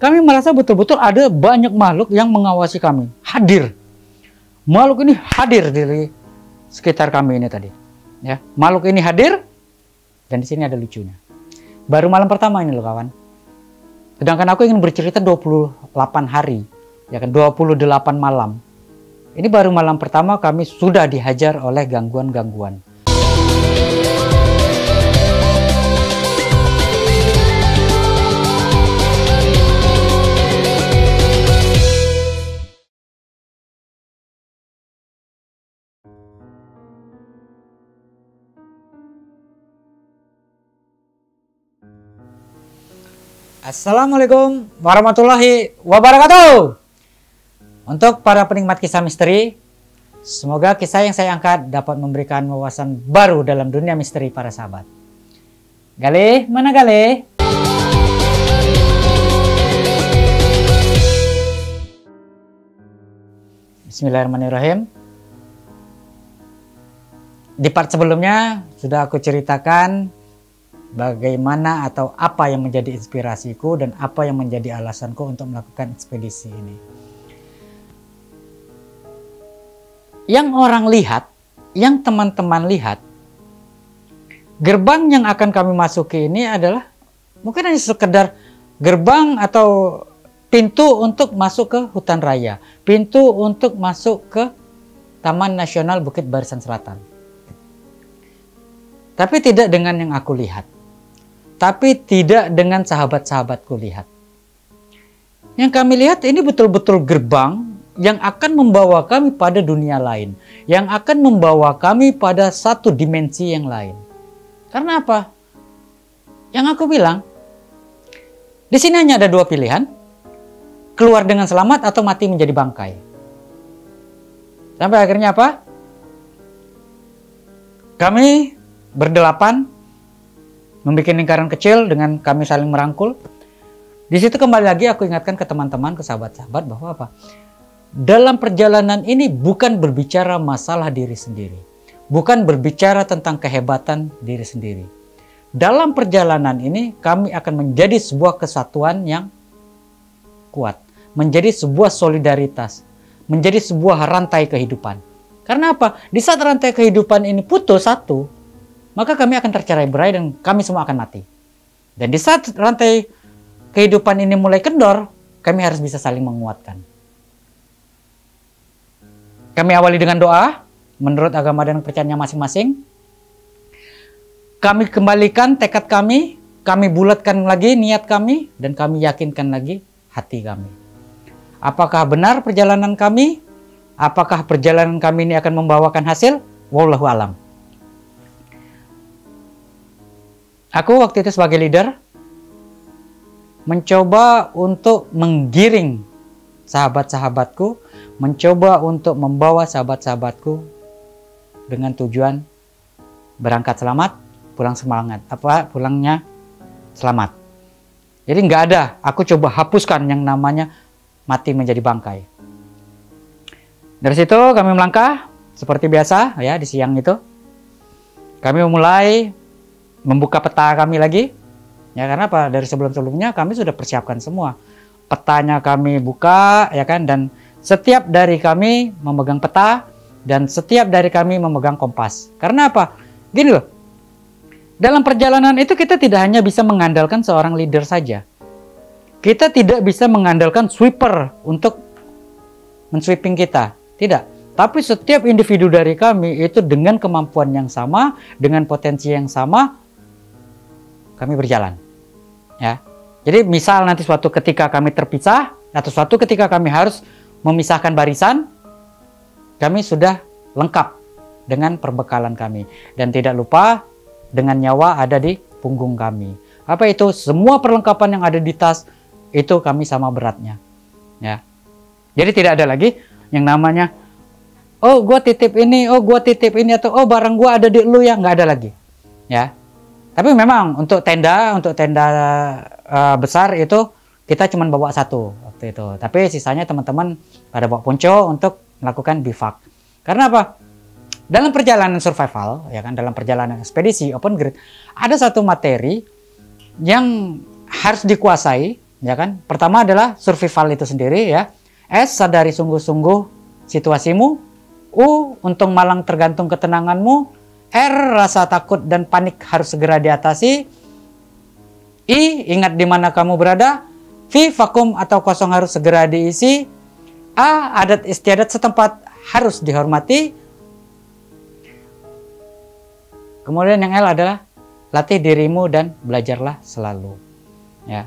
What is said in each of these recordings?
kami merasa betul-betul ada banyak makhluk yang mengawasi kami. Hadir. Makhluk ini hadir di sekitar kami ini tadi. Ya, makhluk ini hadir, dan di sini ada lucunya. Baru malam pertama ini loh kawan. Sedangkan aku ingin bercerita 28 hari, ya kan, 28 malam. Ini baru malam pertama kami sudah dihajar oleh gangguan-gangguan. Assalamualaikum warahmatullahi wabarakatuh. Untuk para penikmat kisah misteri, semoga kisah yang saya angkat dapat memberikan wawasan baru dalam dunia misteri para sahabat. Galih, mana Galih? Bismillahirrahmanirrahim. Di part sebelumnya sudah aku ceritakan bagaimana atau apa yang menjadi inspirasiku dan apa yang menjadi alasanku untuk melakukan ekspedisi ini. Yang orang lihat, yang teman-teman lihat, gerbang yang akan kami masuki ini adalah mungkin hanya sekedar gerbang atau pintu untuk masuk ke hutan raya, pintu untuk masuk ke Taman Nasional Bukit Barisan Selatan. Tapi tidak dengan yang aku lihat. Tapi tidak dengan sahabat-sahabatku lihat. Yang kami lihat ini betul-betul gerbang yang akan membawa kami pada dunia lain. Yang akan membawa kami pada satu dimensi yang lain. Karena apa? Yang aku bilang, di sini hanya ada dua pilihan. Keluar dengan selamat atau mati menjadi bangkai. Sampai akhirnya apa? Kami berdelapan membuat lingkaran kecil dengan kami saling merangkul. Di situ kembali lagi aku ingatkan ke teman-teman, ke sahabat-sahabat bahwa apa? Dalam perjalanan ini bukan berbicara masalah diri sendiri. Bukan berbicara tentang kehebatan diri sendiri. Dalam perjalanan ini kami akan menjadi sebuah kesatuan yang kuat. Menjadi sebuah solidaritas. Menjadi sebuah rantai kehidupan. Karena apa? Di saat rantai kehidupan ini putus satu, maka kami akan tercerai-berai dan kami semua akan mati. Dan di saat rantai kehidupan ini mulai kendor, kami harus bisa saling menguatkan. Kami awali dengan doa, menurut agama dan kepercayaannya masing-masing. Kami kembalikan tekad kami bulatkan lagi niat kami, dan kami yakinkan lagi hati kami. Apakah benar perjalanan kami? Apakah perjalanan kami ini akan membawakan hasil? Wallahu alam. Aku waktu itu sebagai leader mencoba untuk menggiring sahabat-sahabatku, mencoba untuk membawa sahabat-sahabatku dengan tujuan berangkat selamat, pulang semangat, pulangnya selamat. Jadi nggak ada, aku coba hapuskan yang namanya mati menjadi bangkai. Dari situ kami melangkah seperti biasa ya di siang itu. Kami mulai membuka peta kami lagi, ya karena apa? Dari sebelum-sebelumnya kami sudah persiapkan semua. Petanya kami buka, ya kan? Dan setiap dari kami memegang peta, dan setiap dari kami memegang kompas. Karena apa? Gini loh, dalam perjalanan itu kita tidak hanya bisa mengandalkan seorang leader saja. Kita tidak bisa mengandalkan sweeper untuk mensweeping kita, tidak. Tapi setiap individu dari kami itu dengan kemampuan yang sama, dengan potensi yang sama, kami berjalan, ya. Jadi misal nanti suatu ketika kami terpisah atau suatu ketika kami harus memisahkan barisan, kami sudah lengkap dengan perbekalan kami, dan tidak lupa dengan nyawa ada di punggung kami. Apa itu? Semua perlengkapan yang ada di tas itu kami sama beratnya, ya. Jadi tidak ada lagi yang namanya oh gua titip ini, oh gua titip ini, atau oh barang gua ada di lu ya, nggak ada lagi, ya. Tapi memang untuk tenda besar itu kita cuma bawa satu waktu itu. Tapi sisanya teman-teman pada bawa ponco untuk melakukan bivak. Karena apa? Dalam perjalanan survival, ya kan, dalam perjalanan ekspedisi open grid, ada satu materi yang harus dikuasai, ya kan? Pertama adalah survival itu sendiri ya. S, sadari sungguh-sungguh situasimu. U, untung malang tergantung ketenanganmu. R, rasa takut dan panik harus segera diatasi. I, ingat di mana kamu berada. V, vakum atau kosong harus segera diisi. A, adat istiadat setempat harus dihormati. Kemudian yang L adalah latih dirimu dan belajarlah selalu. Ya.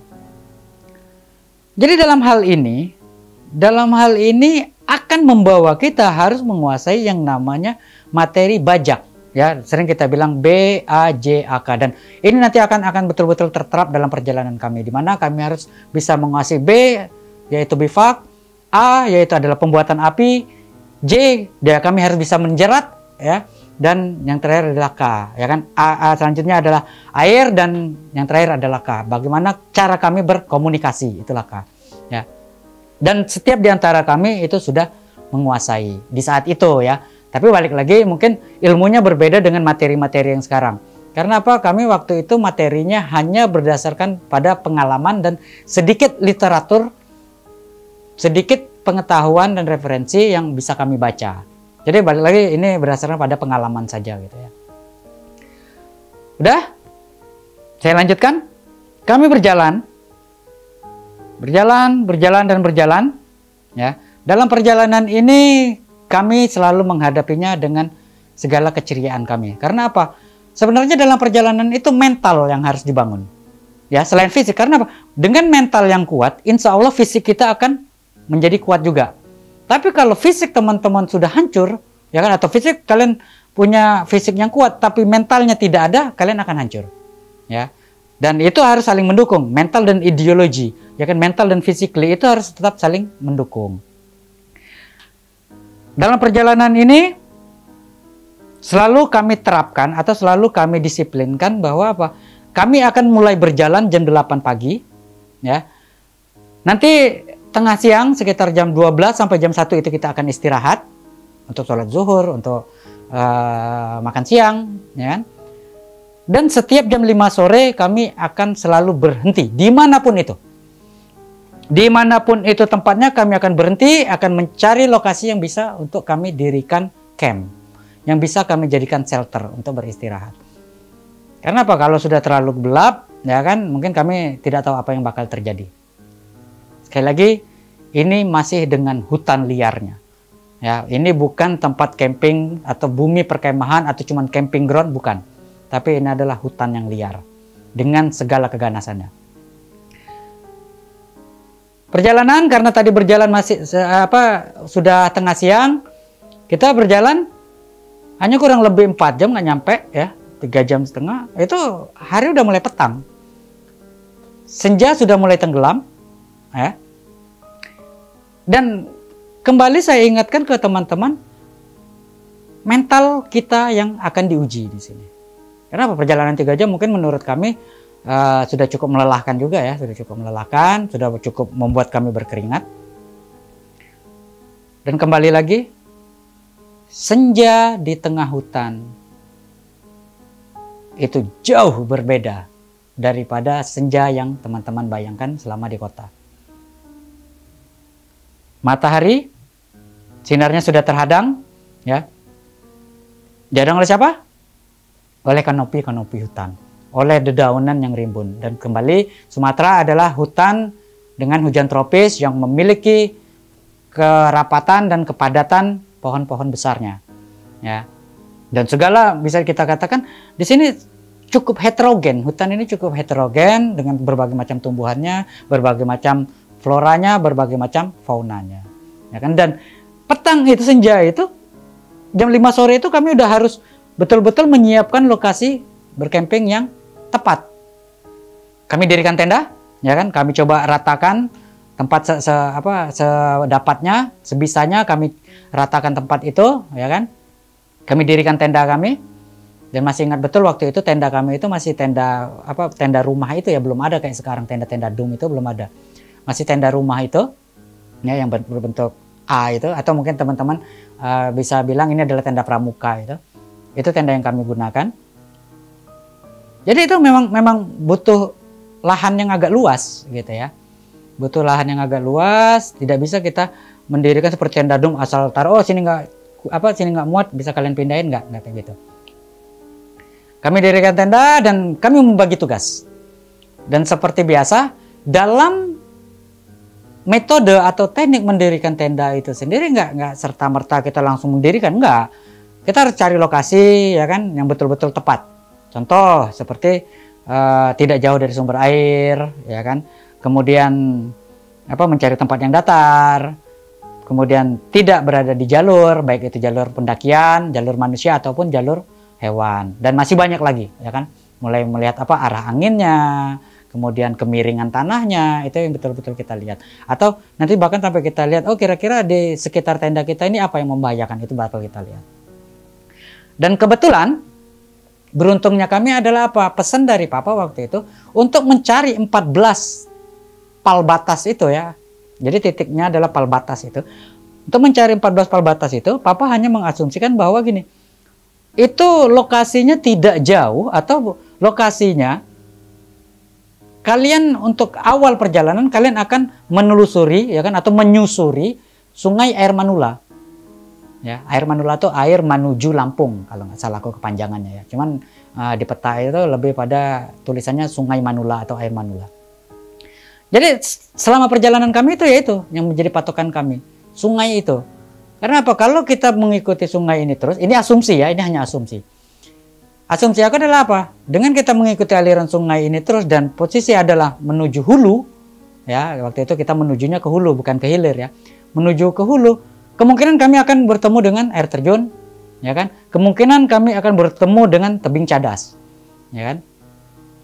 Jadi dalam hal ini akan membawa kita harus menguasai yang namanya materi bajak. Ya, sering kita bilang B, A, J, A, K, dan ini nanti akan betul-betul terterap dalam perjalanan kami, di mana kami harus bisa menguasai B, yaitu bivak, A, yaitu adalah pembuatan api, J, ya kami harus bisa menjerat, ya, dan yang terakhir adalah K, ya kan? A selanjutnya adalah air, dan yang terakhir adalah K. Bagaimana cara kami berkomunikasi, itulah K, ya. Dan setiap di antara kami itu sudah menguasai di saat itu, ya. Tapi balik lagi mungkin ilmunya berbeda dengan materi-materi yang sekarang. Karena apa? Kami waktu itu materinya hanya berdasarkan pada pengalaman dan sedikit literatur, sedikit pengetahuan dan referensi yang bisa kami baca. Jadi balik lagi ini berdasarkan pada pengalaman saja gitu ya. Udah? Saya lanjutkan. Kami berjalan ya. Dalam perjalanan ini kami selalu menghadapinya dengan segala keceriaan kami. Karena apa? Sebenarnya dalam perjalanan itu mental yang harus dibangun. Ya, selain fisik. Karena apa? Dengan mental yang kuat, insya Allah fisik kita akan menjadi kuat juga. Tapi kalau fisik teman-teman sudah hancur, ya kan? Atau fisik kalian punya fisik yang kuat, tapi mentalnya tidak ada, kalian akan hancur. Ya. Dan itu harus saling mendukung. Mental dan ideologi. Ya kan? Mental dan physically itu harus tetap saling mendukung. Dalam perjalanan ini selalu kami terapkan atau selalu kami disiplinkan bahwa apa? Kami akan mulai berjalan jam 8 pagi, ya. Nanti tengah siang sekitar jam 12 sampai jam 1 itu kita akan istirahat untuk sholat zuhur, untuk makan siang, ya kan? Dan setiap jam 5 sore kami akan selalu berhenti dimanapun itu. Dimanapun itu tempatnya kami akan berhenti, akan mencari lokasi yang bisa untuk kami dirikan camp, yang bisa kami jadikan shelter untuk beristirahat. Karena apa? Kalau sudah terlalu gelap, ya kan, mungkin kami tidak tahu apa yang bakal terjadi. Sekali lagi, ini masih dengan hutan liarnya. Ya, ini bukan tempat camping atau bumi perkemahan atau cuman camping ground, bukan. Tapi ini adalah hutan yang liar dengan segala keganasannya. Perjalanan, karena tadi berjalan masih sudah tengah siang, kita berjalan hanya kurang lebih 4 jam, nggak nyampe ya, 3 jam setengah, itu hari udah mulai petang, senja sudah mulai tenggelam, ya. Dan kembali saya ingatkan ke teman-teman, mental kita yang akan diuji di sini. Kenapa? Perjalanan 3 jam mungkin menurut kami sudah cukup melelahkan juga ya, sudah cukup membuat kami berkeringat. Dan kembali lagi, senja di tengah hutan itu jauh berbeda daripada senja yang teman-teman bayangkan selama di kota. Matahari, sinarnya sudah terhadang, ya. Dihadang oleh siapa? Oleh kanopi hutan, oleh dedaunan yang rimbun. Dan kembali, Sumatera adalah hutan dengan hujan tropis yang memiliki kerapatan dan kepadatan pohon-pohon besarnya, ya. Dan segala bisa kita katakan di sini cukup heterogen. Hutan ini cukup heterogen dengan berbagai macam tumbuhannya, berbagai macam floranya, berbagai macam faunanya, ya kan. Dan petang itu, senja itu, jam 5 sore itu kami udah harus betul-betul menyiapkan lokasi berkemping yang tepat. Kami dirikan tenda, ya kan? Kami coba ratakan tempat sedapatnya, sebisanya kami ratakan tempat itu, ya kan? Kami dirikan tenda kami. Dan masih ingat betul waktu itu tenda kami itu masih tenda rumah itu ya, belum ada kayak sekarang tenda-tenda dum itu belum ada. Masih tenda rumah itu, ya, yang berbentuk A itu, atau mungkin teman-teman bisa bilang ini adalah tenda pramuka itu. Itu tenda yang kami gunakan. Jadi itu memang butuh lahan yang agak luas gitu ya. butuh lahan yang agak luas. Tidak bisa kita mendirikan seperti tenda dom asal taruh, oh sini nggak muat, bisa kalian pindahin, nggak kayak gitu. Kami dirikan tenda dan kami membagi tugas. Dan seperti biasa, dalam metode atau teknik mendirikan tenda itu sendiri nggak serta-merta kita langsung mendirikan, nggak. Kita harus cari lokasi, ya kan, yang betul-betul tepat. Contoh seperti tidak jauh dari sumber air, ya kan. Kemudian mencari tempat yang datar. Kemudian tidak berada di jalur, baik itu jalur pendakian, jalur manusia ataupun jalur hewan. Dan masih banyak lagi, ya kan. Mulai melihat arah anginnya, kemudian kemiringan tanahnya, itu yang betul-betul kita lihat. Atau nanti bahkan sampai kita lihat, oh kira-kira di sekitar tenda kita ini apa yang membahayakan, itu bakal kita lihat. Dan kebetulan beruntungnya kami adalah pesan dari Papa waktu itu untuk mencari 14 pal batas itu, ya. Jadi titiknya adalah pal batas itu. Untuk mencari 14 pal batas itu, Papa hanya mengasumsikan bahwa gini, itu lokasinya tidak jauh, atau lokasinya kalian untuk awal perjalanan kalian akan menelusuri, ya kan, atau menyusuri Sungai Air Manula. Ya, Air Manula itu air menuju Lampung kalau nggak salah aku kepanjangannya, ya. Cuman di peta itu lebih pada tulisannya Sungai Manula atau Air Manula. Jadi selama perjalanan kami itu, ya itu yang menjadi patokan kami, sungai itu. Karena apa? Kalau kita mengikuti sungai ini terus, ini asumsi, ya, ini hanya asumsi. Asumsi aku adalah apa? Dengan kita mengikuti aliran sungai ini terus dan posisi adalah menuju hulu, ya, waktu itu kita menujunya ke hulu bukan ke hilir, ya. Menuju ke hulu, kemungkinan kami akan bertemu dengan air terjun, ya kan? Kemungkinan kami akan bertemu dengan tebing cadas, ya kan?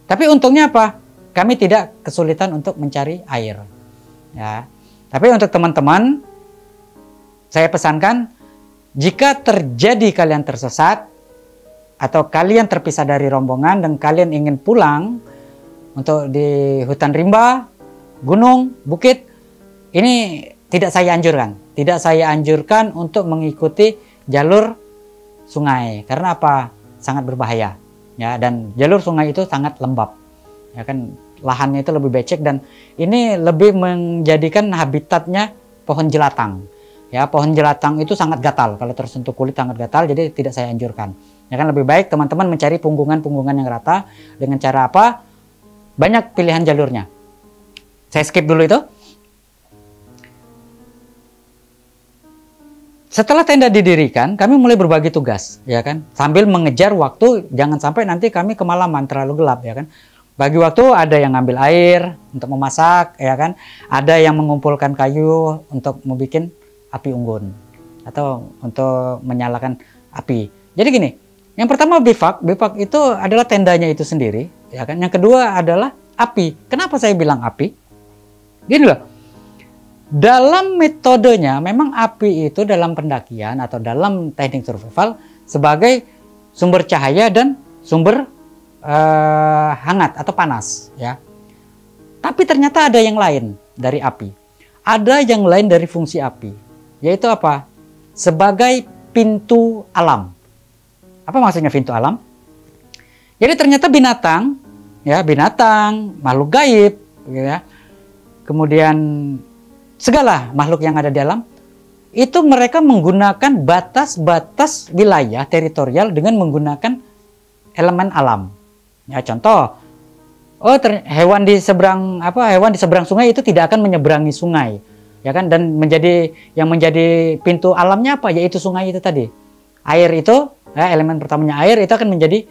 Tapi untungnya apa? Kami tidak kesulitan untuk mencari air, ya. Tapi untuk teman-teman, saya pesankan, jika terjadi kalian tersesat atau kalian terpisah dari rombongan dan kalian ingin pulang untuk di hutan rimba, gunung, bukit, ini tidak saya anjurkan. Tidak saya anjurkan untuk mengikuti jalur sungai. Karena apa? Sangat berbahaya, ya, dan jalur sungai itu sangat lembab, ya kan, lahannya itu lebih becek dan ini lebih menjadikan habitatnya pohon jelatang. Ya, pohon jelatang itu sangat gatal, kalau tersentuh kulit sangat gatal, jadi tidak saya anjurkan. Ya kan, lebih baik teman-teman mencari punggungan-punggungan yang rata dengan cara apa? Banyak pilihan jalurnya. Saya skip dulu itu. Setelah tenda didirikan, kami mulai berbagi tugas, ya kan, sambil mengejar waktu, jangan sampai nanti kami kemalaman terlalu gelap, ya kan. Bagi waktu, ada yang ngambil air untuk memasak, ya kan, ada yang mengumpulkan kayu untuk membuat api unggun atau untuk menyalakan api. Jadi gini, yang pertama bivak itu adalah tendanya itu sendiri, ya kan. Yang kedua adalah api. Kenapa saya bilang api? Gini loh, dalam metodenya memang api itu dalam pendakian atau dalam teknik survival sebagai sumber cahaya dan sumber hangat atau panas, ya. Tapi ternyata ada yang lain dari api. Ada yang lain dari fungsi api, yaitu apa? Sebagai pintu alam. Apa maksudnya pintu alam? Jadi ternyata binatang, ya, makhluk gaib, ya, kemudian segala makhluk yang ada di alam itu mereka menggunakan batas-batas wilayah teritorial dengan menggunakan elemen alam. Ya, contoh, hewan di seberang sungai itu tidak akan menyeberangi sungai, ya kan, dan yang menjadi pintu alamnya apa? Yaitu sungai itu tadi. Air itu, ya, elemen pertamanya air itu akan menjadi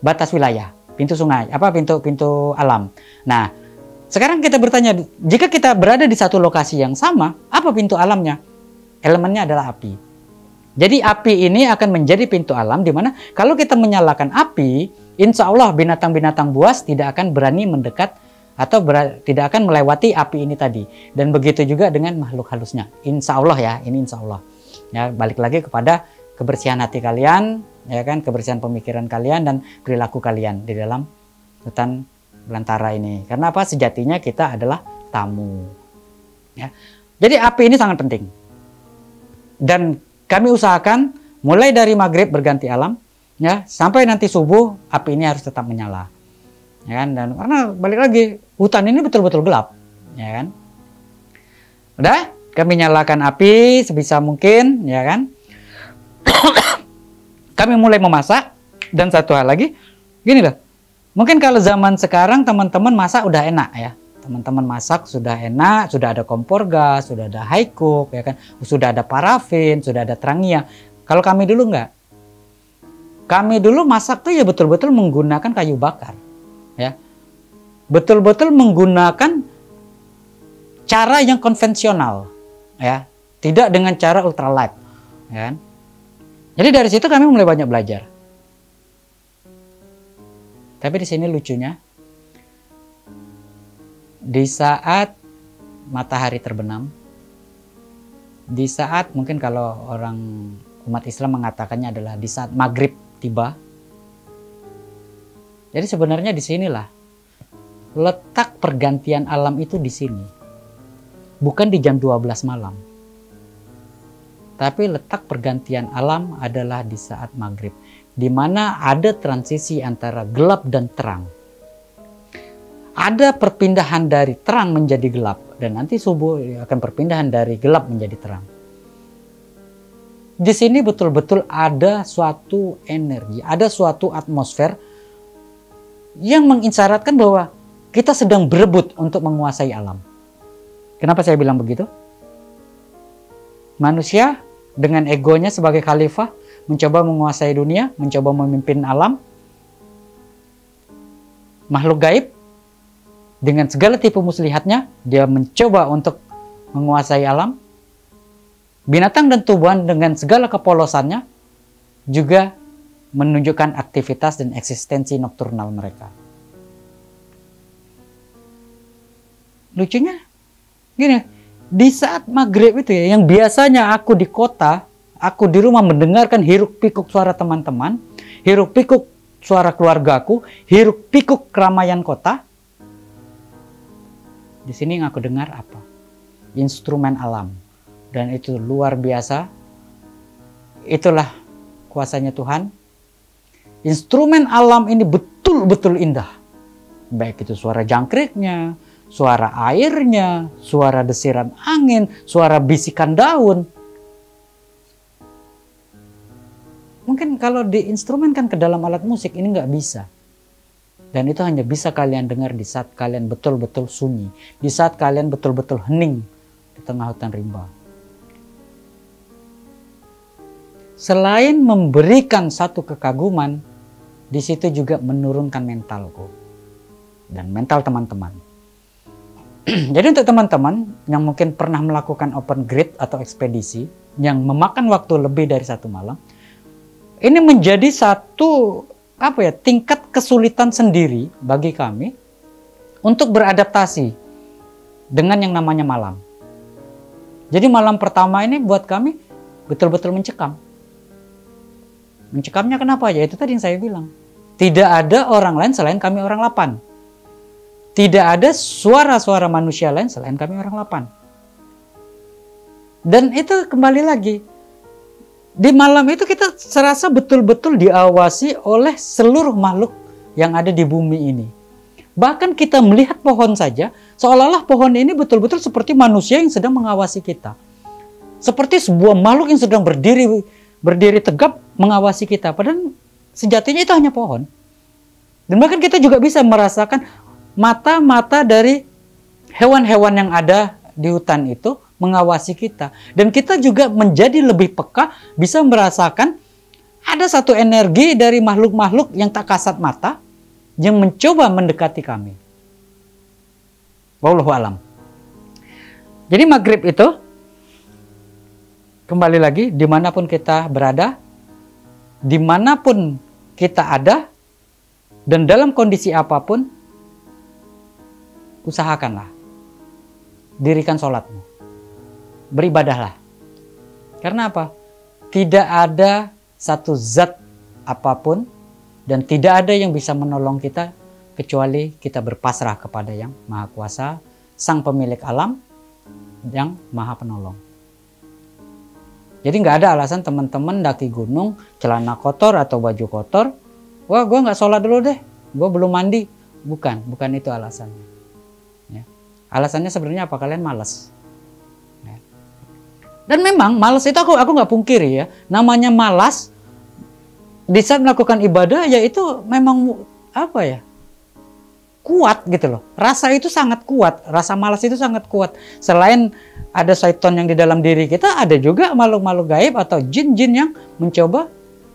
batas wilayah, pintu sungai, pintu alam. Nah, sekarang kita bertanya, jika kita berada di satu lokasi yang sama, apa pintu alamnya? Elemennya adalah api. Jadi api ini akan menjadi pintu alam, di mana kalau kita menyalakan api, insya Allah binatang-binatang buas tidak akan berani mendekat atau tidak akan melewati api ini tadi. Dan begitu juga dengan makhluk halusnya. Insya Allah, ya, ini insya Allah. Ya, balik lagi kepada kebersihan hati kalian, ya kan, kebersihan pemikiran kalian dan perilaku kalian di dalam hutan belantara ini. Karena apa? Sejatinya kita adalah tamu. Ya. Jadi api ini sangat penting. Dan kami usahakan mulai dari maghrib berganti alam, ya, sampai nanti subuh api ini harus tetap menyala, ya kan. Dan karena balik lagi hutan ini betul-betul gelap, ya kan. Udah, kami nyalakan api sebisa mungkin, ya kan? Kami mulai memasak. Dan satu hal lagi, gini loh. Mungkin kalau zaman sekarang teman-teman masak udah enak ya. Teman-teman masak sudah enak, sudah ada kompor gas, sudah ada high cook, ya kan? Sudah ada parafin, sudah ada Trangia. Kalau kami dulu enggak. Kami dulu masak tuh ya betul-betul menggunakan kayu bakar, ya. Betul-betul menggunakan cara yang konvensional, ya. Tidak dengan cara ultralight, ya kan? Jadi dari situ kami mulai banyak belajar. Tapi di sini lucunya, di saat matahari terbenam, di saat mungkin kalau orang umat Islam mengatakannya adalah di saat maghrib tiba. Jadi sebenarnya di sinilah letak pergantian alam itu di sini. Bukan di jam 12 malam. Tapi letak pergantian alam adalah di saat maghrib, di mana ada transisi antara gelap dan terang. Ada perpindahan dari terang menjadi gelap, dan nanti subuh akan perpindahan dari gelap menjadi terang. Di sini betul-betul ada suatu energi, ada suatu atmosfer yang mengisyaratkan bahwa kita sedang berebut untuk menguasai alam. Kenapa saya bilang begitu? Manusia dengan egonya sebagai khalifah mencoba menguasai dunia, mencoba memimpin alam. Makhluk gaib dengan segala tipu muslihatnya, dia mencoba untuk menguasai alam. Binatang dan tumbuhan dengan segala kepolosannya juga menunjukkan aktivitas dan eksistensi nokturnal mereka. Lucunya gini, di saat maghrib itu ya, yang biasanya aku di kota, aku di rumah mendengarkan hiruk pikuk suara teman-teman, hiruk pikuk suara keluargaku, hiruk pikuk keramaian kota. Di sini yang aku dengar apa? Instrumen alam. Dan itu luar biasa. Itulah kuasanya Tuhan. Instrumen alam ini betul-betul indah. Baik itu suara jangkriknya, suara airnya, suara desiran angin, suara bisikan daun. Mungkin kalau diinstrumenkan ke dalam alat musik ini nggak bisa. Dan itu hanya bisa kalian dengar di saat kalian betul-betul sunyi. Di saat kalian betul-betul hening di tengah hutan rimba. Selain memberikan satu kekaguman, di situ juga menurunkan mentalku. Dan mental teman-teman. Jadi untuk teman-teman yang mungkin pernah melakukan open grid atau ekspedisi yang memakan waktu lebih dari 1 malam, ini menjadi satu tingkat kesulitan sendiri bagi kami untuk beradaptasi dengan yang namanya malam. Jadi malam pertama ini buat kami betul-betul mencekam. Mencekamnya kenapa? Ya itu tadi yang saya bilang. Tidak ada orang lain selain kami orang 8. Tidak ada suara-suara manusia lain selain kami orang 8. Dan itu kembali lagi. Di malam itu kita serasa betul-betul diawasi oleh seluruh makhluk yang ada di bumi ini. Bahkan kita melihat pohon saja, seolah-olah pohon ini betul-betul seperti manusia yang sedang mengawasi kita. Seperti sebuah makhluk yang sedang berdiri tegap mengawasi kita. Padahal sejatinya itu hanya pohon. Dan bahkan kita juga bisa merasakan mata-mata dari hewan-hewan yang ada di hutan itu mengawasi kita. Dan kita juga menjadi lebih peka, bisa merasakan ada satu energi dari makhluk-makhluk yang tak kasat mata yang mencoba mendekati kami. Wallahu alam. Jadi maghrib itu kembali lagi, dimanapun kita berada, dimanapun kita ada, dan dalam kondisi apapun, usahakanlah, dirikan sholatmu, beribadahlah. Karena apa? Tidak ada satu zat apapun, dan tidak ada yang bisa menolong kita, kecuali kita berpasrah kepada yang Maha Kuasa, Sang Pemilik Alam, yang Maha Penolong. Jadi nggak ada alasan teman-teman daki gunung, celana kotor atau baju kotor. Wah, gue nggak sholat dulu deh, gue belum mandi. Bukan itu alasannya. Ya. Alasannya sebenarnya apa? Kalian malas. Dan memang malas itu aku nggak pungkiri ya. Namanya malas di saat melakukan ibadah ya itu memang apa ya? Kuat gitu loh. Rasa itu sangat kuat. Rasa malas itu sangat kuat. Selain ada syaitan yang di dalam diri kita, ada juga makhluk-makhluk gaib atau jin-jin yang mencoba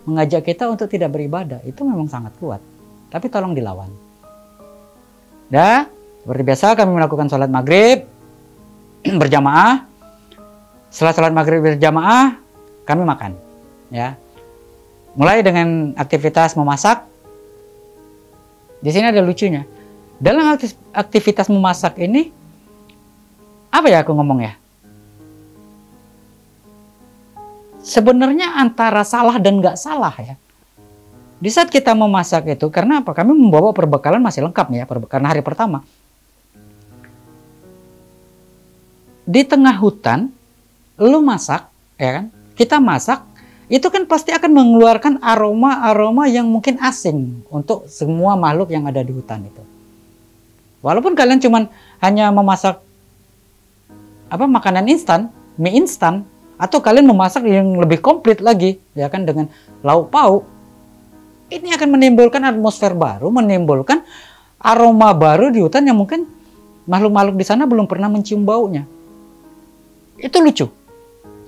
mengajak kita untuk tidak beribadah. Itu memang sangat kuat. Tapi tolong dilawan. Ya, seperti biasa kami melakukan sholat maghrib berjamaah. Setelah sholat maghrib berjamaah, kami makan. Ya, mulai dengan aktivitas memasak. Di sini ada lucunya. Dalam aktivitas memasak ini, apa ya aku ngomong ya? Sebenarnya antara salah dan nggak salah ya. Di saat kita memasak itu, karena apa? Kami membawa perbekalan masih lengkap nih ya, karena hari pertama. Di tengah hutan, lu masak, ya kan? Kita masak, itu kan pasti akan mengeluarkan aroma-aroma yang mungkin asing untuk semua makhluk yang ada di hutan itu. Walaupun kalian cuman hanya memasak makanan instan, mie instan, atau kalian memasak yang lebih komplit lagi, ya kan, dengan lauk pauk, ini akan menimbulkan atmosfer baru, menimbulkan aroma baru di hutan yang mungkin makhluk-makhluk di sana belum pernah mencium baunya. Itu lucu.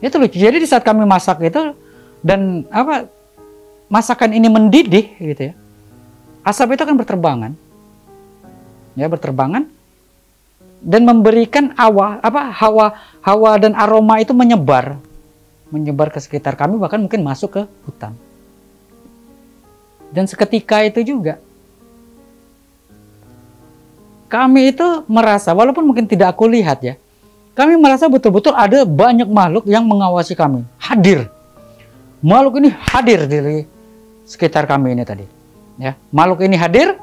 Itu lucu. Jadi di saat kami masak itu dan masakan ini mendidih gitu ya. Asap itu akan berterbangan. Ya, berterbangan dan memberikan hawa dan aroma itu menyebar ke sekitar kami, bahkan mungkin masuk ke hutan. Dan seketika itu juga kami itu merasa, walaupun mungkin tidak aku lihat ya, kami merasa betul-betul ada banyak makhluk yang mengawasi kami, hadir. Makhluk ini hadir di sekitar kami ini tadi. Ya, makhluk ini hadir.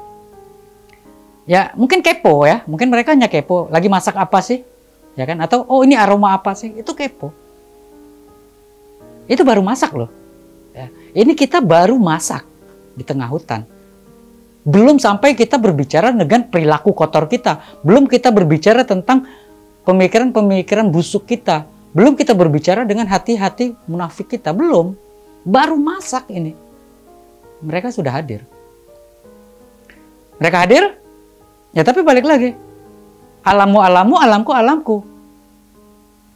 Ya, mungkin kepo ya. Mungkin mereka hanya kepo. Lagi masak apa sih? Ya kan? Atau, oh ini aroma apa sih? Itu kepo. Itu baru masak loh. Ya. Ini kita baru masak di tengah hutan. Belum sampai kita berbicara dengan perilaku kotor kita. Belum kita berbicara tentang pemikiran-pemikiran busuk kita. Belum kita berbicara dengan hati-hati munafik kita. Belum. Baru masak ini. Mereka sudah hadir. Mereka hadir. Ya tapi balik lagi, alammu alammu, alamku alamku.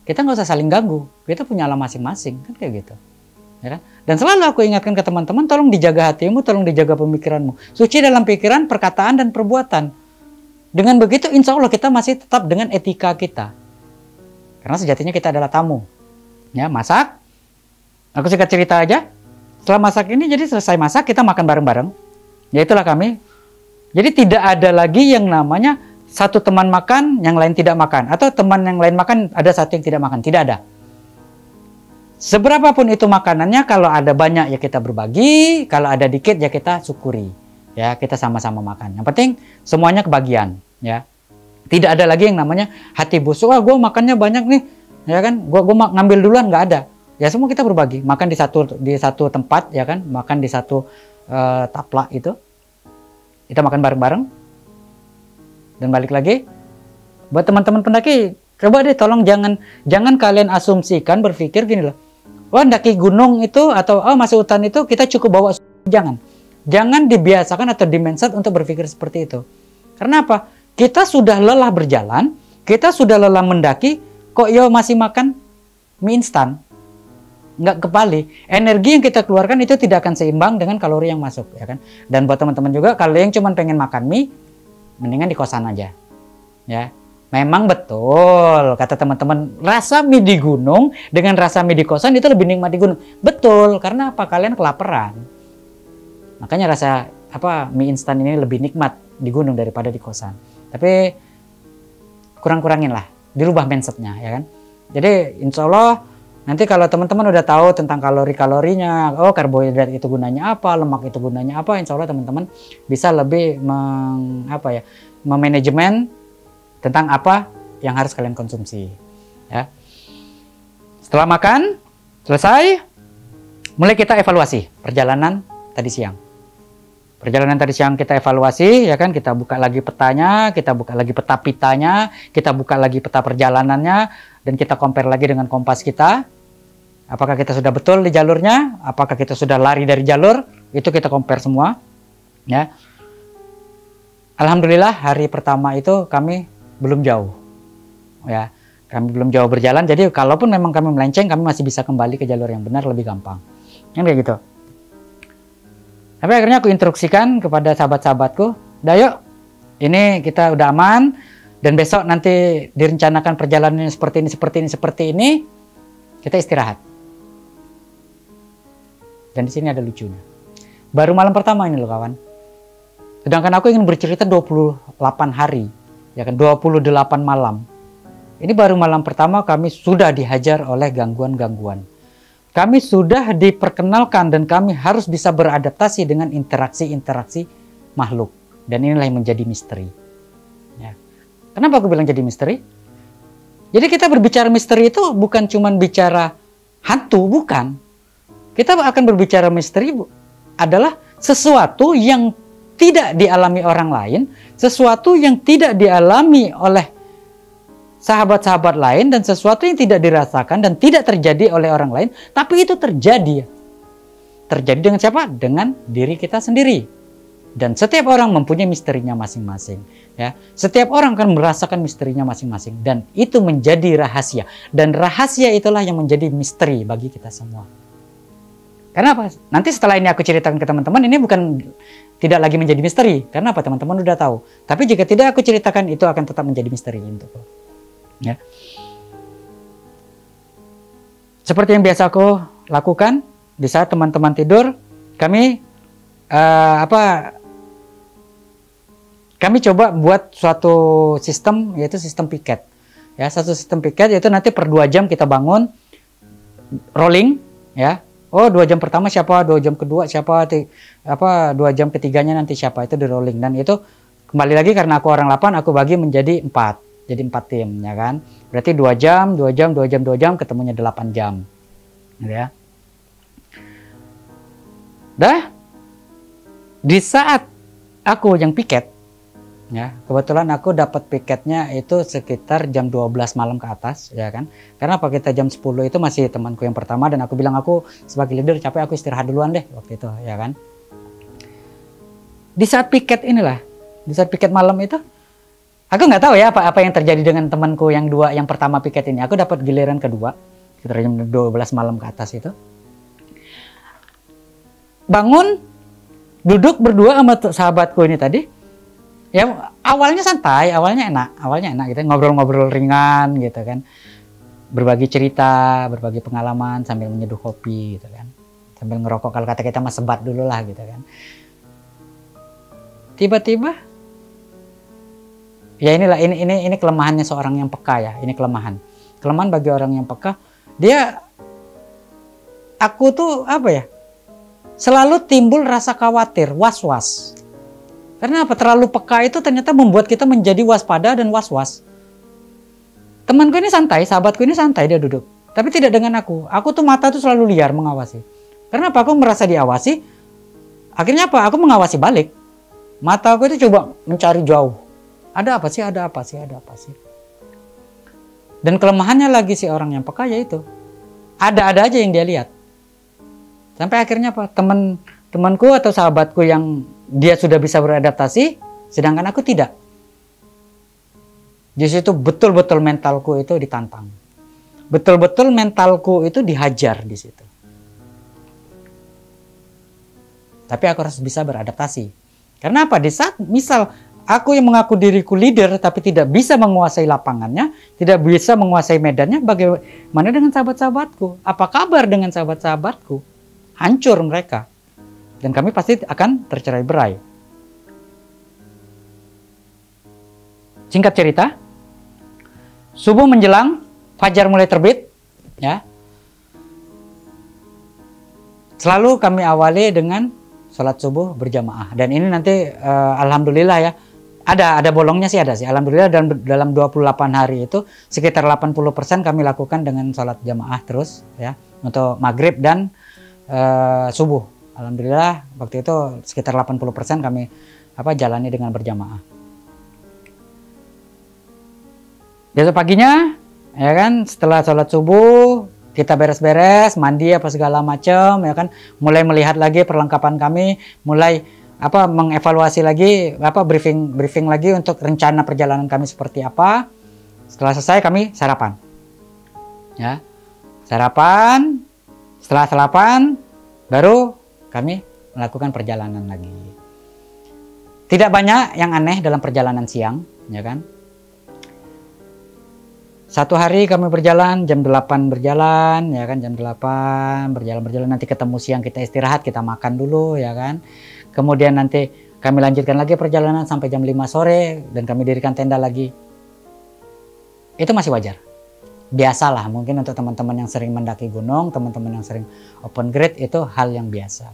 Kita nggak usah saling ganggu, kita punya alam masing-masing, kan kayak gitu. Ya kan? Dan selalu aku ingatkan ke teman-teman, tolong dijaga hatimu, tolong dijaga pemikiranmu. Suci dalam pikiran, perkataan, dan perbuatan. Dengan begitu insya Allah kita masih tetap dengan etika kita. Karena sejatinya kita adalah tamu. Ya, masak. Aku singkat cerita aja. Setelah masak ini, jadi selesai masak, kita makan bareng-bareng. Ya itulah kami. Jadi tidak ada lagi yang namanya satu teman makan, yang lain tidak makan. Atau teman yang lain makan, ada satu yang tidak makan. Tidak ada. Seberapapun itu makanannya, kalau ada banyak ya kita berbagi, kalau ada dikit ya kita syukuri. Ya, kita sama-sama makan. Yang penting semuanya kebagian. Ya. Tidak ada lagi yang namanya hati busuk. Wah, gue makannya banyak nih. Ya kan? Gue ngambil duluan, nggak ada. Ya semua kita berbagi. Makan di satu tempat, ya kan? Makan di satu taplak itu. Kita makan bareng-bareng. Dan balik lagi, buat teman-teman pendaki, coba deh tolong jangan kalian asumsikan, berpikir gini loh. Wah, daki gunung itu atau masuk hutan itu kita cukup bawa. Jangan dibiasakan atau di-mindset untuk berpikir seperti itu. Karena apa? Kita sudah lelah berjalan, kita sudah lelah mendaki, kok masih makan mie instan? Nggak kebalik, energi yang kita keluarkan itu tidak akan seimbang dengan kalori yang masuk, ya kan? Dan buat teman-teman juga, kalau yang cuma pengen makan mie, mendingan di kosan aja, ya. Memang betul, kata teman-teman, rasa mie di gunung dengan rasa mie di kosan itu lebih nikmat di gunung. Betul, karena apa? Kalian kelaparan. Makanya rasa mie instan ini lebih nikmat di gunung daripada di kosan. Tapi kurang-kurangin lah, dirubah mindsetnya, ya kan? Jadi insya Allah nanti kalau teman-teman udah tahu tentang kalori-kalorinya, karbohidrat itu gunanya apa, lemak itu gunanya apa, insya Allah teman-teman bisa lebih memanajemen tentang apa yang harus kalian konsumsi. Ya. Setelah makan, selesai, mulai kita evaluasi perjalanan tadi siang. Perjalanan tadi siang kita evaluasi, ya kan? Kita buka lagi petanya, kita buka lagi peta pitanya, kita buka lagi peta perjalanannya, dan kita compare lagi dengan kompas kita. Apakah kita sudah betul di jalurnya? Apakah kita sudah lari dari jalur? Itu kita compare semua. Ya. Alhamdulillah hari pertama itu kami belum jauh. Ya, kami belum jauh berjalan. Jadi kalaupun memang kami melenceng, kami masih bisa kembali ke jalur yang benar lebih gampang. Kan kayak gitu. Tapi akhirnya aku instruksikan kepada sahabat-sahabatku, "Dah yuk, ini kita udah aman dan besok nanti direncanakan perjalanan seperti ini, kita istirahat." Dan di sini ada lucunya. Baru malam pertama ini loh kawan. Sedangkan aku ingin bercerita 28 hari, ya kan, 28 malam. Ini baru malam pertama kami sudah dihajar oleh gangguan-gangguan. Kami sudah diperkenalkan dan kami harus bisa beradaptasi dengan interaksi-interaksi makhluk. Dan inilah yang menjadi misteri. Ya. Kenapa aku bilang jadi misteri? Jadi kita berbicara misteri itu bukan cuma bicara hantu, bukan. Kita akan berbicara misteri adalah sesuatu yang tidak dialami orang lain, sesuatu yang tidak dialami oleh sahabat-sahabat lain, dan sesuatu yang tidak dirasakan dan tidak terjadi oleh orang lain, tapi itu terjadi. Terjadi dengan siapa? Dengan diri kita sendiri. Dan setiap orang mempunyai misterinya masing-masing. Ya, setiap orang akan merasakan misterinya masing-masing, dan itu menjadi rahasia. Dan rahasia itulah yang menjadi misteri bagi kita semua. Karena apa? Nanti setelah ini aku ceritakan ke teman-teman, ini bukan tidak lagi menjadi misteri. Karena apa? Teman-teman udah tahu. Tapi jika tidak aku ceritakan, itu akan tetap menjadi misteri untukku. Ya. Seperti yang biasa aku lakukan di saat teman-teman tidur, kami kami coba buat suatu sistem, yaitu sistem piket. Ya, satu sistem piket yaitu nanti per 2 jam kita bangun rolling, ya. Oh, 2 jam pertama siapa, 2 jam kedua siapa, 2 jam ketiganya nanti siapa, itu di rolling. Dan itu kembali lagi karena aku orang 8, aku bagi menjadi 4. Jadi 4 tim, ya kan. Berarti 2 jam, 2 jam, 2 jam, 2 jam, ketemunya 8 jam. Ya. Dah, di saat aku yang piket, ya, kebetulan aku dapat piketnya itu sekitar jam 12 malam ke atas, ya kan. Karena apa, kita jam 10 itu masih temanku yang pertama, dan aku bilang aku sebagai leader capek, aku istirahat duluan deh waktu itu, ya kan. Di saat piket inilah, di saat piket malam itu, aku nggak tahu ya apa yang terjadi dengan temanku yang pertama piket ini. Aku dapat giliran kedua, sekitar jam 12 malam ke atas itu. Bangun, duduk berdua sama sahabatku ini tadi. Ya awalnya santai, awalnya enak gitu, ngobrol-ngobrol ringan gitu kan, berbagi cerita, berbagi pengalaman sambil menyeduh kopi gitu kan, sambil ngerokok, kalau kata kita mah sebat dulu lah gitu kan. Tiba-tiba, ya inilah ini kelemahannya seorang yang peka ya, ini kelemahan bagi orang yang peka. Aku tuh apa ya, selalu timbul rasa khawatir, was-was. Karena apa? Terlalu peka itu ternyata membuat kita menjadi waspada dan was-was. Temanku ini santai, sahabatku ini santai, dia duduk. Tapi tidak dengan aku. Aku tuh mata tuh selalu liar mengawasi. Karena apa? Aku merasa diawasi. Akhirnya apa? Aku mengawasi balik. Mata aku itu coba mencari jauh. Ada apa sih? Ada apa sih? Ada apa sih? Dan kelemahannya lagi si orang yang peka yaitu ada-ada aja yang dia lihat. Sampai akhirnya apa? Temanku atau sahabatku yang dia sudah bisa beradaptasi, sedangkan aku tidak. Di situ betul-betul mentalku itu ditantang. Betul-betul mentalku itu dihajar di situ. Tapi aku harus bisa beradaptasi. Karena apa? Di saat misal aku yang mengaku diriku leader tapi tidak bisa menguasai lapangannya, tidak bisa menguasai medannya, bagaimana dengan sahabat-sahabatku? Apa kabar dengan sahabat-sahabatku? Hancur mereka. Dan kami pasti akan tercerai-berai. Singkat cerita, subuh menjelang, fajar mulai terbit, ya. Selalu kami awali dengan sholat subuh berjamaah. Dan ini nanti alhamdulillah ya, ada bolongnya sih, ada sih. Alhamdulillah dalam 28 hari itu sekitar 80% kami lakukan dengan sholat jamaah terus, ya, untuk maghrib dan subuh. Alhamdulillah waktu itu sekitar 80% kami jalani dengan berjamaah. Besok paginya, ya kan, setelah sholat subuh kita beres-beres, mandi apa segala macam, ya kan, mulai melihat lagi perlengkapan kami, mulai mengevaluasi lagi, briefing lagi untuk rencana perjalanan kami seperti apa. Setelah selesai kami sarapan, ya, sarapan. Setelah sarapan baru kami melakukan perjalanan lagi. Tidak banyak yang aneh dalam perjalanan siang, ya kan. Satu hari kami berjalan, jam 8 berjalan, ya kan, jam 8 berjalan, nanti ketemu siang kita istirahat, kita makan dulu, ya kan. Kemudian nanti kami lanjutkan lagi perjalanan sampai jam 5 sore dan kami dirikan tenda lagi. Itu masih wajar. Biasalah, mungkin untuk teman-teman yang sering mendaki gunung, teman-teman yang sering open grade, itu hal yang biasa.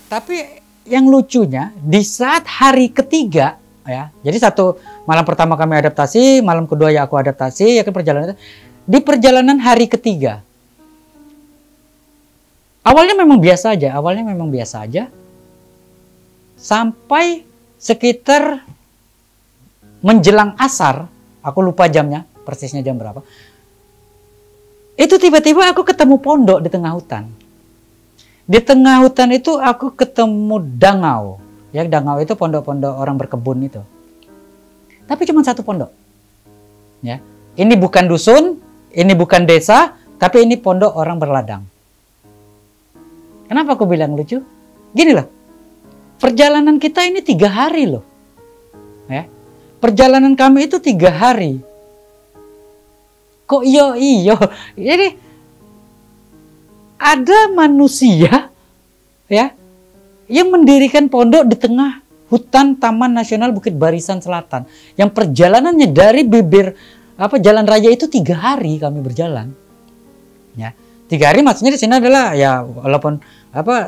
Tapi yang lucunya, di saat hari ketiga, ya, jadi satu malam pertama kami adaptasi, malam kedua ya aku adaptasi, ya kan, perjalanan itu. Di perjalanan hari ketiga, awalnya memang biasa aja, sampai sekitar menjelang asar, aku lupa jamnya, persisnya jam berapa. Itu tiba-tiba aku ketemu pondok di tengah hutan. Di tengah hutan itu aku ketemu dangau. Ya, dangau itu pondok-pondok orang berkebun itu. Tapi cuma satu pondok. Ya. Ini bukan dusun, ini bukan desa, tapi ini pondok orang berladang. Kenapa aku bilang lucu? Gini loh. Perjalanan kita ini 3 hari loh. Ya. Perjalanan kami itu 3 hari. Kok iyo. Jadi ada manusia, ya, yang mendirikan pondok di tengah hutan Taman Nasional Bukit Barisan Selatan, yang perjalanannya dari bibir jalan raya itu 3 hari kami berjalan, ya. 3 hari maksudnya di sini adalah, ya, walaupun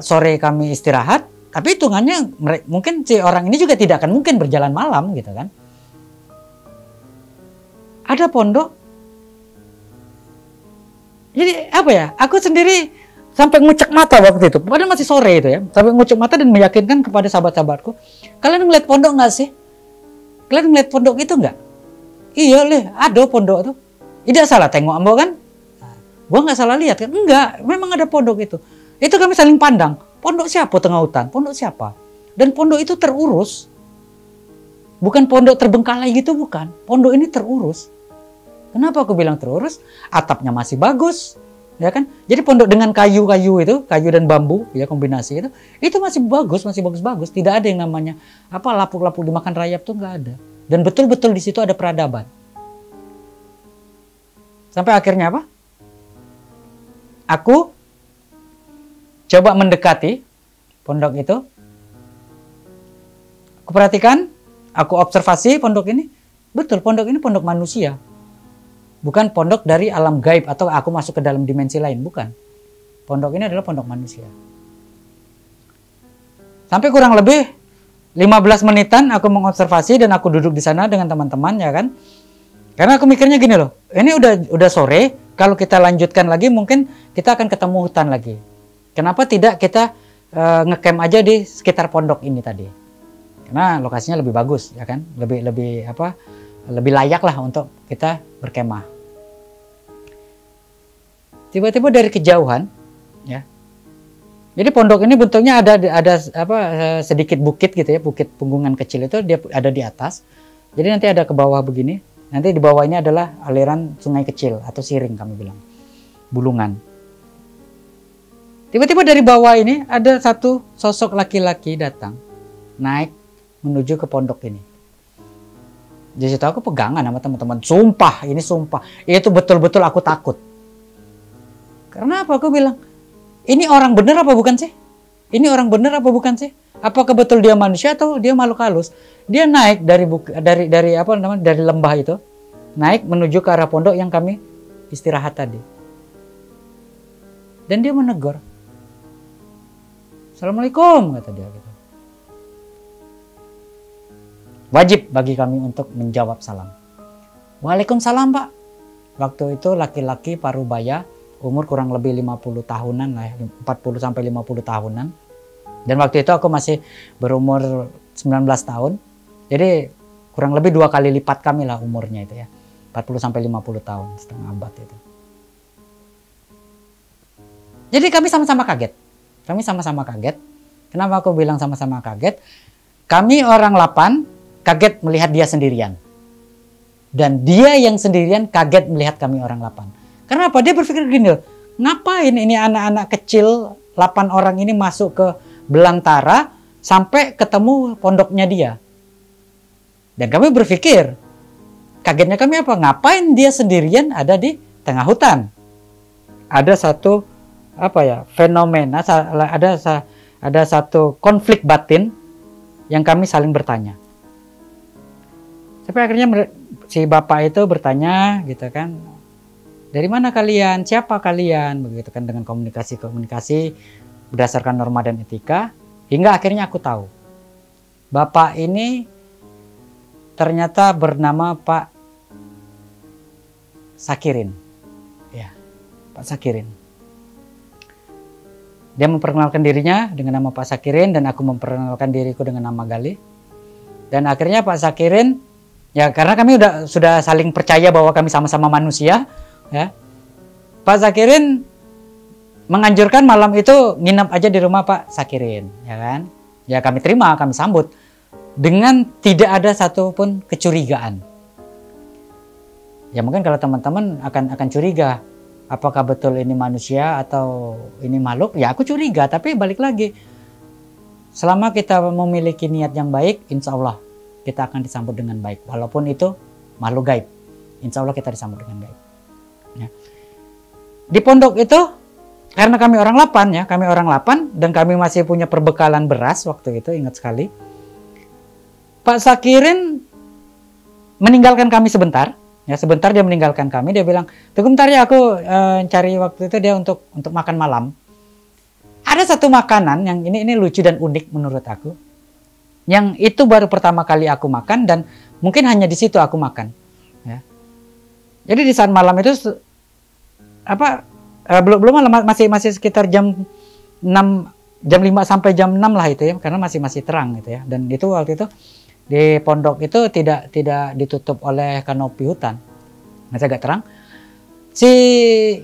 sore kami istirahat, tapi hitungannya mungkin si orang ini juga tidak akan mungkin berjalan malam gitu kan. Ada pondok, jadi aku sendiri sampai ngucek mata waktu itu, padahal masih sore itu ya, sampai ngucek mata dan meyakinkan kepada sahabat-sahabatku, kalian ngeliat pondok nggak sih? Kalian ngeliat pondok itu nggak? Iya leh, ada pondok tuh. Tidak salah tengok ambo kan? Gua nggak salah lihat kan? Enggak, memang ada pondok itu. Itu kami saling pandang. Pondok siapa tengah hutan? Pondok siapa? Dan pondok itu terurus. Bukan pondok terbengkalai gitu, bukan. Pondok ini terurus. Kenapa aku bilang terurus? Atapnya masih bagus. Ya kan, jadi pondok dengan kayu itu, kayu dan bambu, ya, kombinasi itu masih bagus, tidak ada yang namanya lapuk-lapuk dimakan rayap, tuh nggak ada. Dan betul-betul di situ ada peradaban. Sampai akhirnya aku coba mendekati pondok itu, aku perhatikan, aku observasi pondok ini, betul pondok ini pondok manusia. Bukan pondok dari alam gaib atau aku masuk ke dalam dimensi lain, bukan. Pondok ini adalah pondok manusia. Sampai kurang lebih 15 menitan aku mengobservasi dan aku duduk di sana dengan teman-teman, ya kan. Karena aku mikirnya gini loh, ini udah sore, kalau kita lanjutkan lagi mungkin kita akan ketemu hutan lagi. Kenapa tidak kita ngecamp aja di sekitar pondok ini tadi? Karena lokasinya lebih bagus, ya kan. Lebih layak lah untuk kita berkemah. Tiba-tiba dari kejauhan, ya. Jadi pondok ini bentuknya ada sedikit bukit gitu ya, bukit punggungan kecil itu dia ada di atas. Jadi nanti ada ke bawah begini. Nanti di bawahnya adalah aliran sungai kecil atau siring kami bilang, bulungan. Tiba-tiba dari bawah ini ada satu sosok laki-laki datang, naik menuju ke pondok ini. Di situ aku pegangan sama teman-teman. Sumpah, ini sumpah. Itu betul-betul aku takut. Karena apa? Aku bilang, ini orang bener apa bukan sih? Ini orang bener apa bukan sih? Apakah betul dia manusia atau dia makhluk halus? Dia naik dari lembah itu, naik menuju ke arah pondok yang kami istirahat tadi. Dan dia menegur. Assalamualaikum, kata dia gitu. Wajib bagi kami untuk menjawab salam. Waalaikumsalam, Pak. Waktu itu laki-laki parubaya, umur kurang lebih 50 tahunan lah, 40 sampai 50 tahunan. Dan waktu itu aku masih berumur 19 tahun. Jadi kurang lebih 2 kali lipat kami lah umurnya itu ya. 40 sampai 50 tahun, setengah abad itu. Jadi kami sama-sama kaget. Kami sama-sama kaget. Kenapa aku bilang sama-sama kaget? Kami orang 8 kaget melihat dia sendirian. Dan dia yang sendirian kaget melihat kami orang 8. Karena apa? Dia berpikir gini loh, ngapain ini anak-anak kecil 8 orang ini masuk ke belantara sampai ketemu pondoknya dia. Dan kami berpikir, kagetnya kami apa? Ngapain dia sendirian ada di tengah hutan? Ada satu fenomena, ada satu konflik batin yang kami saling bertanya. Sampai akhirnya si bapak itu bertanya gitu kan, dari mana kalian, siapa kalian, begitu kan, dengan komunikasi berdasarkan norma dan etika, hingga akhirnya aku tahu bapak ini ternyata bernama Pak Sakirin, ya, Pak Sakirin. Dia memperkenalkan dirinya dengan nama Pak Sakirin dan aku memperkenalkan diriku dengan nama Gali. Dan akhirnya Pak Sakirin, ya karena kami sudah saling percaya bahwa kami sama-sama manusia, ya. Pak Sakirin menganjurkan malam itu nginap aja di rumah Pak Sakirin, ya kan? Ya kami terima, kami sambut dengan tidak ada satupun kecurigaan. Ya mungkin kalau teman-teman akan curiga, apakah betul ini manusia atau ini makhluk? Ya aku curiga, tapi balik lagi. Selama kita memiliki niat yang baik, insya Allah kita akan disambut dengan baik. Walaupun itu makhluk gaib, insya Allah kita disambut dengan baik. Ya. Di pondok itu, karena kami orang 8 ya, kami orang 8 dan kami masih punya perbekalan beras waktu itu, ingat sekali. Pak Sakirin meninggalkan kami sebentar. Ya sebentar dia meninggalkan kami, dia bilang, tunggu bentar ya aku cari waktu itu dia untuk makan malam. Ada satu makanan yang ini lucu dan unik menurut aku. Yang itu baru pertama kali aku makan dan mungkin hanya di situ aku makan. Ya. Jadi di saat malam itu belum malam, masih sekitar jam 6, jam 5 sampai jam 6 lah itu ya, karena masih terang gitu ya. Dan itu waktu itu di pondok itu tidak ditutup oleh kanopi hutan, masih agak terang. Si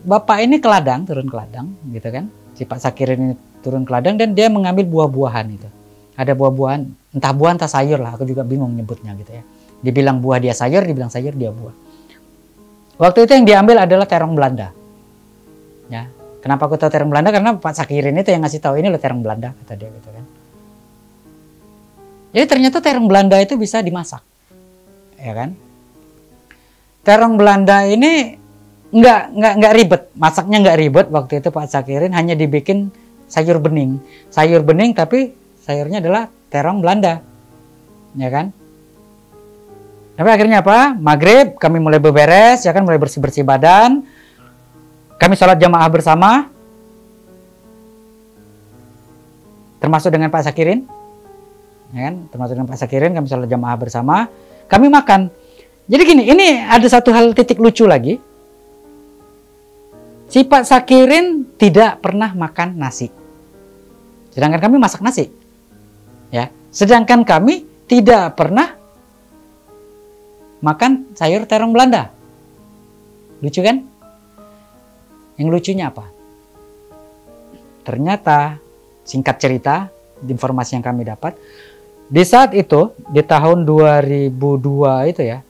bapak ini turun ke ladang gitu kan, si Pak Sakirin ini turun ke ladang dan dia mengambil buah-buahan itu. Ada buah-buahan, entah buah entah sayur lah, aku juga bingung nyebutnya gitu ya. Dibilang buah dia sayur, dibilang sayur dia buah. Waktu itu yang diambil adalah terong Belanda. Ya, kenapa aku tahu terong Belanda? Karena Pak Sakirin itu yang ngasih tahu, ini loh terong Belanda kata dia gitu kan. Jadi ternyata terong Belanda itu bisa dimasak, ya kan? Terong Belanda ini nggak ribet, masaknya nggak ribet. Waktu itu Pak Sakirin hanya dibikin sayur bening tapi sayurnya adalah terong Belanda, ya kan? Tapi akhirnya apa? Maghrib kami mulai beberes, ya kan, mulai bersih badan. Kami sholat jamaah bersama, termasuk dengan Pak Sakirin. Ya kan? Termasuk dengan Pak Sakirin, kami sholat jamaah bersama, kami makan. Jadi gini, ini ada satu hal titik lucu lagi. Si Pak Sakirin tidak pernah makan nasi, sedangkan kami masak nasi. Ya, sedangkan kami tidak pernah makan sayur terong Belanda. Lucu kan? Yang lucunya apa? Ternyata, singkat cerita, informasi yang kami dapat, di saat itu, di tahun 2002 itu ya,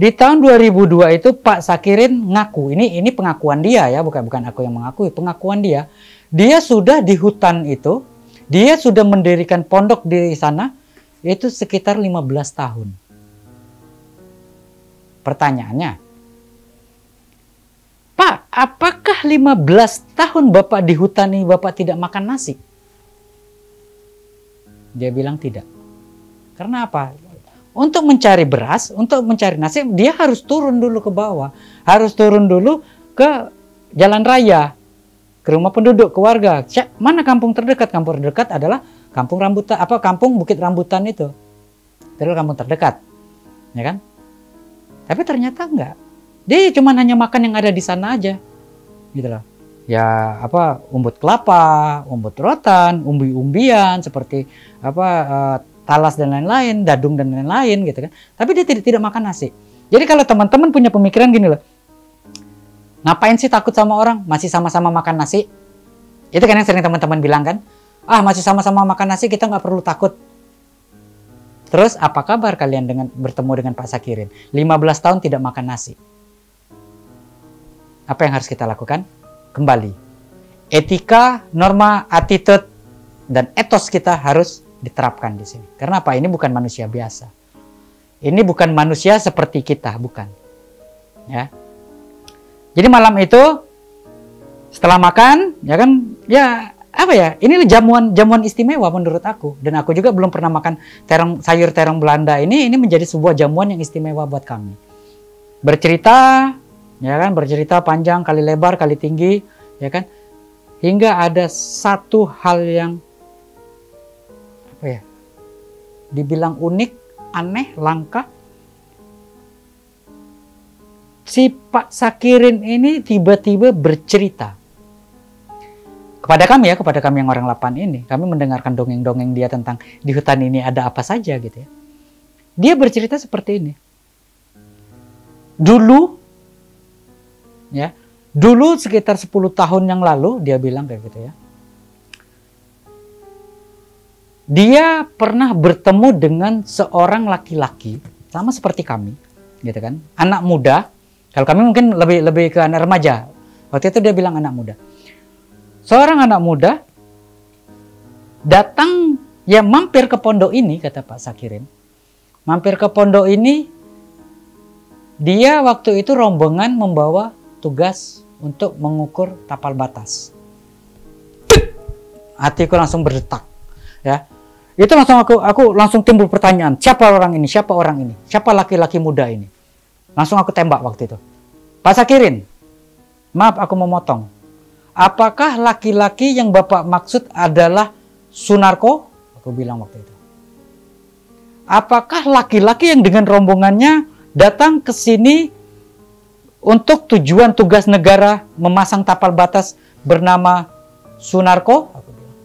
di tahun 2002 itu Pak Sakirin ngaku, ini pengakuan dia ya, bukan aku yang mengakui, pengakuan dia. Dia sudah di hutan itu, dia sudah mendirikan pondok di sana, itu sekitar 15 tahun. Pertanyaannya, Pak, apakah 15 tahun Bapak di hutan ini Bapak tidak makan nasi? Dia bilang tidak. Karena apa? Untuk mencari beras, untuk mencari nasi, dia harus turun dulu ke bawah. Harus turun dulu ke jalan raya, ke rumah penduduk, ke warga. Mana kampung terdekat? Kampung terdekat adalah kampung rambutan, kampung Bukit Rambutan itu. Itu adalah kampung terdekat. Ya kan? Tapi ternyata enggak. Dia cuma hanya makan yang ada di sana aja. Gitu loh. Ya umbut kelapa, umbut rotan, umbi-umbian seperti talas dan lain-lain, dadung dan lain-lain gitu kan. Tapi dia tidak makan nasi. Jadi kalau teman-teman punya pemikiran gini loh, Ngapain sih takut sama orang? Masih sama-sama makan nasi. Itu kan yang sering teman-teman bilang kan. Ah, masih sama-sama makan nasi, kita nggak perlu takut. Terus apa kabar kalian dengan bertemu dengan Pak Sakirin? 15 tahun tidak makan nasi. Apa yang harus kita lakukan? Kembali. Etika, norma, attitude, dan etos kita harus diterapkan di sini. Karena apa? Ini bukan manusia biasa. Ini bukan manusia seperti kita, bukan. Ya. Jadi malam itu setelah makan, ya kan, ya apa ya? Ini jamuan istimewa menurut aku. Dan aku juga belum pernah makan sayur terong Belanda ini menjadi sebuah jamuan yang istimewa buat kami. Bercerita, ya kan, bercerita panjang kali lebar kali tinggi, ya kan, hingga ada satu hal yang apa ya? Dibilang unik, aneh, langka. Si Pak Sakirin ini tiba-tiba bercerita kepada kami yang orang Lapan ini. Kami mendengarkan dongeng-dongeng dia tentang di hutan ini ada apa saja gitu ya. Dia bercerita seperti ini. Dulu sekitar 10 tahun yang lalu, dia bilang kayak gitu ya. Dia pernah bertemu dengan seorang laki-laki, sama seperti kami, gitu kan. Anak muda, kalau kami mungkin lebih ke anak remaja. Waktu itu dia bilang anak muda. Seorang anak muda datang, ya mampir ke pondok ini, kata Pak Sakirin. Mampir ke pondok ini, dia waktu itu rombongan membawa tugas untuk mengukur tapal batas. Hatiku langsung berdetak, ya. Itu langsung aku langsung timbul pertanyaan, siapa orang ini? Siapa orang ini? Siapa laki-laki muda ini? Langsung aku tembak waktu itu. Pak Sakirin, maaf aku mau motong. Apakah laki-laki yang Bapak maksud adalah Sunarko? Aku bilang waktu itu. Apakah laki-laki yang dengan rombongannya datang ke sini untuk tujuan tugas negara memasang tapal batas bernama Sunarko? Aku bilang.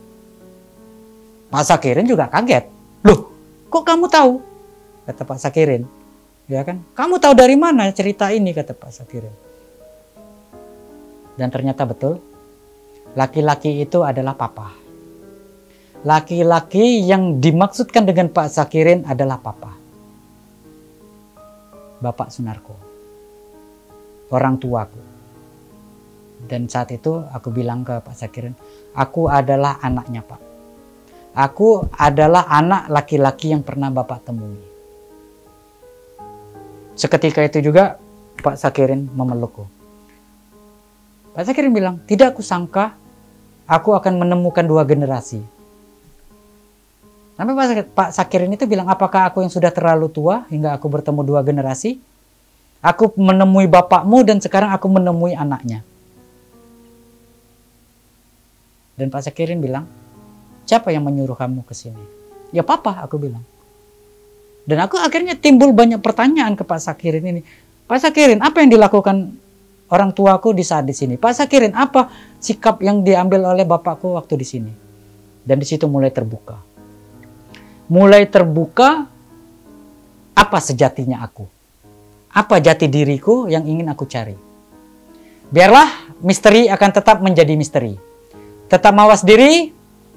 Pak Sakirin juga kaget. Loh, kok kamu tahu? Kata Pak Sakirin. Ya kan? Kamu tahu dari mana cerita ini? Kata Pak Sakirin. Dan ternyata betul. Laki-laki itu adalah papa. Laki-laki yang dimaksudkan dengan Pak Sakirin adalah papa. Bapak Sunarko. Orang tuaku. Dan saat itu aku bilang ke Pak Sakirin, aku adalah anaknya Pak. Aku adalah anak laki-laki yang pernah Bapak temui. Seketika itu juga Pak Sakirin memelukku. Pak Sakirin bilang, tidak aku sangka aku akan menemukan 2 generasi. Sampai Pak Sakirin itu bilang, apakah aku yang sudah terlalu tua hingga aku bertemu 2 generasi? Aku menemui bapakmu dan sekarang aku menemui anaknya. Dan Pak Sakirin bilang, siapa yang menyuruh kamu ke sini? Ya papa, aku bilang. Dan aku akhirnya timbul banyak pertanyaan ke Pak Sakirin ini. Pak Sakirin, apa yang dilakukan orang tuaku di saat di sini? Pak Sakirin, apa sikap yang diambil oleh bapakku waktu di sini? Dan di situ mulai terbuka. Mulai terbuka apa sejatinya aku. Apa jati diriku yang ingin aku cari. Biarlah misteri akan tetap menjadi misteri. Tetap mawas diri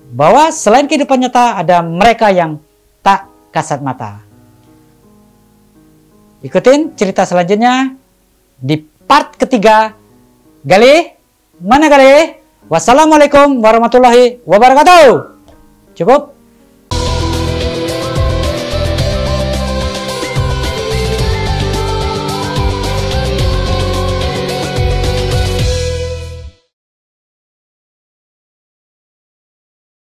bahwa selain kehidupan nyata ada mereka yang tak kasat mata. Ikutin cerita selanjutnya di part ketiga. Gali, mana Gali? Wassalamualaikum warahmatullahi wabarakatuh. Cukup?